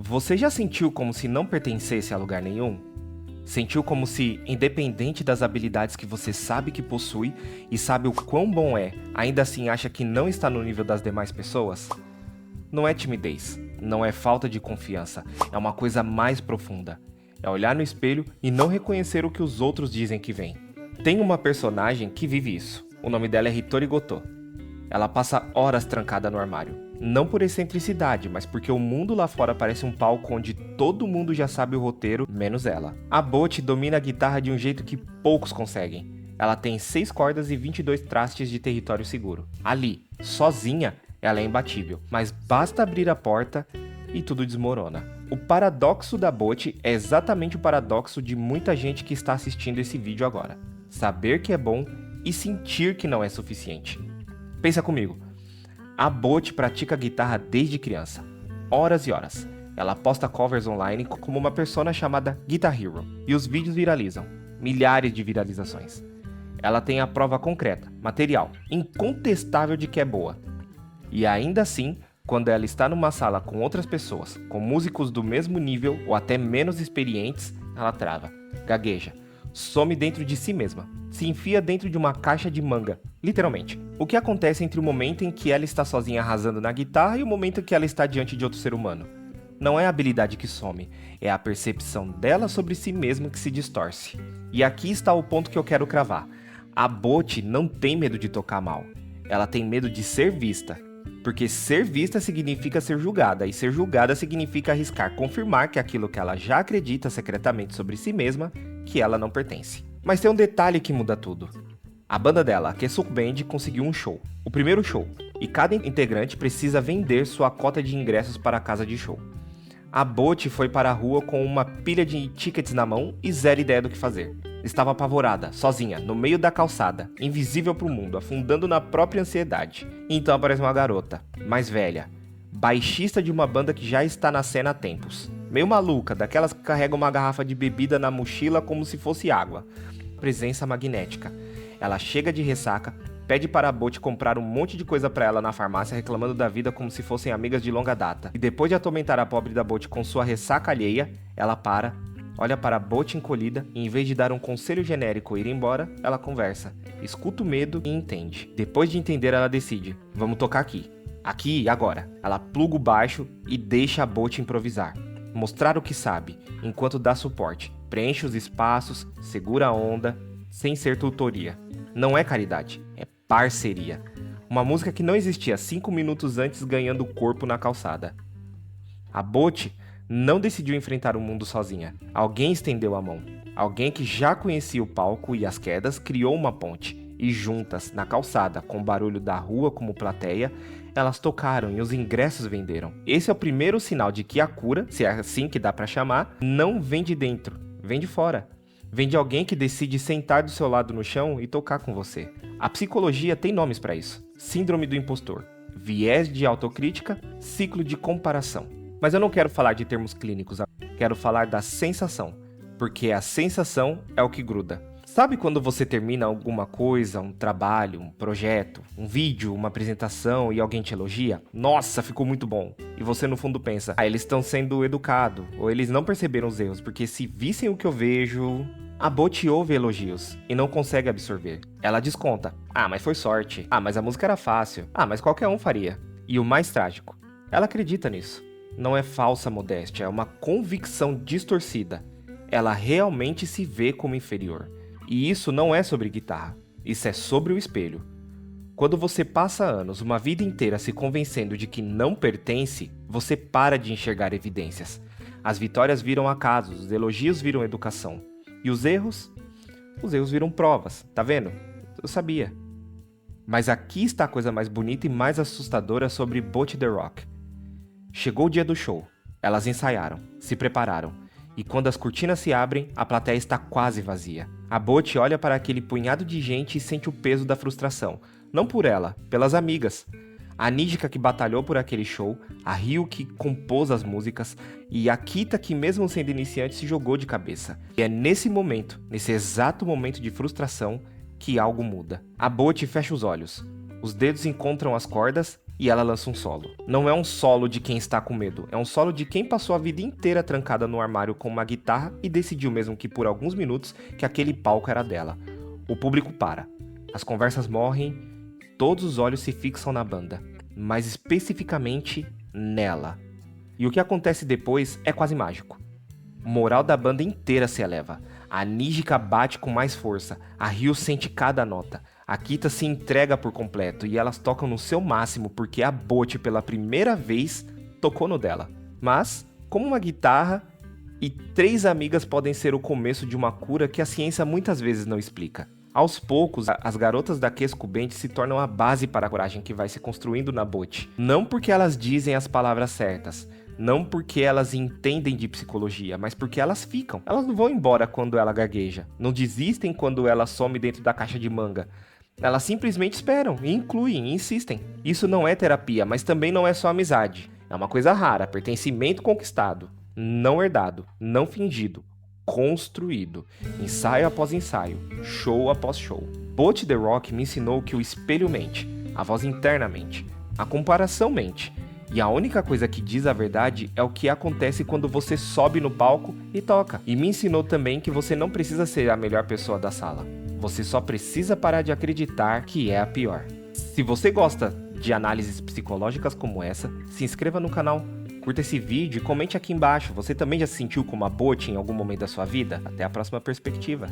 Você já sentiu como se não pertencesse a lugar nenhum? Sentiu como se, independente das habilidades que você sabe que possui e sabe o quão bom é, ainda assim acha que não está no nível das demais pessoas? Não é timidez, não é falta de confiança, é uma coisa mais profunda. É olhar no espelho e não reconhecer o que os outros dizem que vem. Tem uma personagem que vive isso. O nome dela é Hitori Goto. Ela passa horas trancada no armário. Não por excentricidade, mas porque o mundo lá fora parece um palco onde todo mundo já sabe o roteiro, menos ela. A Bot domina a guitarra de um jeito que poucos conseguem. Ela tem 6 cordas e 22 trastes de território seguro. Ali, sozinha, ela é imbatível, mas basta abrir a porta e tudo desmorona. O paradoxo da Bot é exatamente o paradoxo de muita gente que está assistindo esse vídeo agora. Saber que é bom e sentir que não é suficiente. Pensa comigo. A Bot pratica guitarra desde criança, horas e horas. Ela posta covers online como uma persona chamada Guitar Hero, e os vídeos viralizam, milhares de visualizações. Ela tem a prova concreta, material, incontestável de que é boa. E ainda assim, quando ela está numa sala com outras pessoas, com músicos do mesmo nível ou até menos experientes, ela trava, gagueja, some dentro de si mesma, se enfia dentro de uma caixa de manga, literalmente. O que acontece entre o momento em que ela está sozinha arrasando na guitarra e o momento em que ela está diante de outro ser humano? Não é a habilidade que some, é a percepção dela sobre si mesma que se distorce. E aqui está o ponto que eu quero cravar. A Bot não tem medo de tocar mal, ela tem medo de ser vista. Porque ser vista significa ser julgada, e ser julgada significa arriscar confirmar que aquilo que ela já acredita secretamente sobre si mesma, que ela não pertence. Mas tem um detalhe que muda tudo. A banda dela, a Keisuke Band, conseguiu um show, o primeiro show, e cada integrante precisa vender sua cota de ingressos para a casa de show. A Bot foi para a rua com uma pilha de tickets na mão e zero ideia do que fazer. Estava apavorada, sozinha, no meio da calçada, invisível para o mundo, afundando na própria ansiedade. Então aparece uma garota, mais velha, baixista de uma banda que já está na cena há tempos. Meio maluca, daquelas que carregam uma garrafa de bebida na mochila como se fosse água. Presença magnética. Ela chega de ressaca, pede para a Bot comprar um monte de coisa para ela na farmácia, reclamando da vida como se fossem amigas de longa data. E depois de atormentar a pobre da Bot com sua ressaca alheia, ela para, olha para a Bot encolhida e em vez de dar um conselho genérico e ir embora, ela conversa, escuta o medo e entende. Depois de entender, ela decide, vamos tocar aqui. Aqui e agora. Ela pluga o baixo e deixa a Bot improvisar. Mostrar o que sabe, enquanto dá suporte. Preenche os espaços, segura a onda, sem ser tutoria. Não é caridade, é parceria. Uma música que não existia 5 minutos antes ganhando corpo na calçada. A Bot não decidiu enfrentar o mundo sozinha. Alguém estendeu a mão. Alguém que já conhecia o palco e as quedas criou uma ponte. E juntas, na calçada, com o barulho da rua como plateia, elas tocaram e os ingressos venderam. Esse é o primeiro sinal de que a cura, se é assim que dá pra chamar, não vem de dentro, vem de fora. Vem de alguém que decide sentar do seu lado no chão e tocar com você. A psicologia tem nomes para isso. Síndrome do impostor, viés de autocrítica, ciclo de comparação. Mas eu não quero falar de termos clínicos, quero falar da sensação, porque a sensação é o que gruda. Sabe quando você termina alguma coisa, um trabalho, um projeto, um vídeo, uma apresentação e alguém te elogia? Nossa, ficou muito bom. E você no fundo pensa, eles estão sendo educados, ou eles não perceberam os erros, porque se vissem o que eu vejo... A Bot ouve elogios e não consegue absorver. Ela desconta. Mas foi sorte. Mas a música era fácil. Mas qualquer um faria. E o mais trágico, ela acredita nisso. Não é falsa modéstia, é uma convicção distorcida. Ela realmente se vê como inferior. E isso não é sobre guitarra, isso é sobre o espelho. Quando você passa anos, uma vida inteira se convencendo de que não pertence, você para de enxergar evidências. As vitórias viram acasos, os elogios viram educação. E os erros? Os erros viram provas, tá vendo? Eu sabia. Mas aqui está a coisa mais bonita e mais assustadora sobre Bot The Rock. Chegou o dia do show, elas ensaiaram, se prepararam. E quando as cortinas se abrem, a plateia está quase vazia. A Bot olha para aquele punhado de gente e sente o peso da frustração. Não por ela, pelas amigas. A Nídica que batalhou por aquele show, a Ryu que compôs as músicas e a Kita que mesmo sendo iniciante se jogou de cabeça. E é nesse momento, nesse exato momento de frustração, que algo muda. A Bot fecha os olhos. Os dedos encontram as cordas e ela lança um solo. Não é um solo de quem está com medo, é um solo de quem passou a vida inteira trancada no armário com uma guitarra e decidiu mesmo que por alguns minutos que aquele palco era dela. O público para. As conversas morrem, todos os olhos se fixam na banda, mas especificamente nela. E o que acontece depois é quase mágico. O moral da banda inteira se eleva. A Nígica bate com mais força, a Ryo sente cada nota. A Kita se entrega por completo e elas tocam no seu máximo porque a Bot pela primeira vez tocou no dela. Mas, como uma guitarra e 3 amigas podem ser o começo de uma cura que a ciência muitas vezes não explica. Aos poucos, as garotas da Keskubenchi se tornam a base para a coragem que vai se construindo na Bot. Não porque elas dizem as palavras certas, não porque elas entendem de psicologia, mas porque elas ficam. Elas não vão embora quando ela gagueja, não desistem quando ela some dentro da caixa de manga. Elas simplesmente esperam, e incluem, e insistem. Isso não é terapia, mas também não é só amizade. É uma coisa rara, pertencimento conquistado, não herdado, não fingido, construído, ensaio após ensaio, show após show. Bot The Rock me ensinou que o espelho mente, a voz interna mente, a comparação mente, e a única coisa que diz a verdade é o que acontece quando você sobe no palco e toca. E me ensinou também que você não precisa ser a melhor pessoa da sala, você só precisa parar de acreditar que é a pior. Se você gosta de análises psicológicas como essa, se inscreva no canal. Curta esse vídeo e comente aqui embaixo. Você também já se sentiu como a Bot em algum momento da sua vida? Até a próxima perspectiva.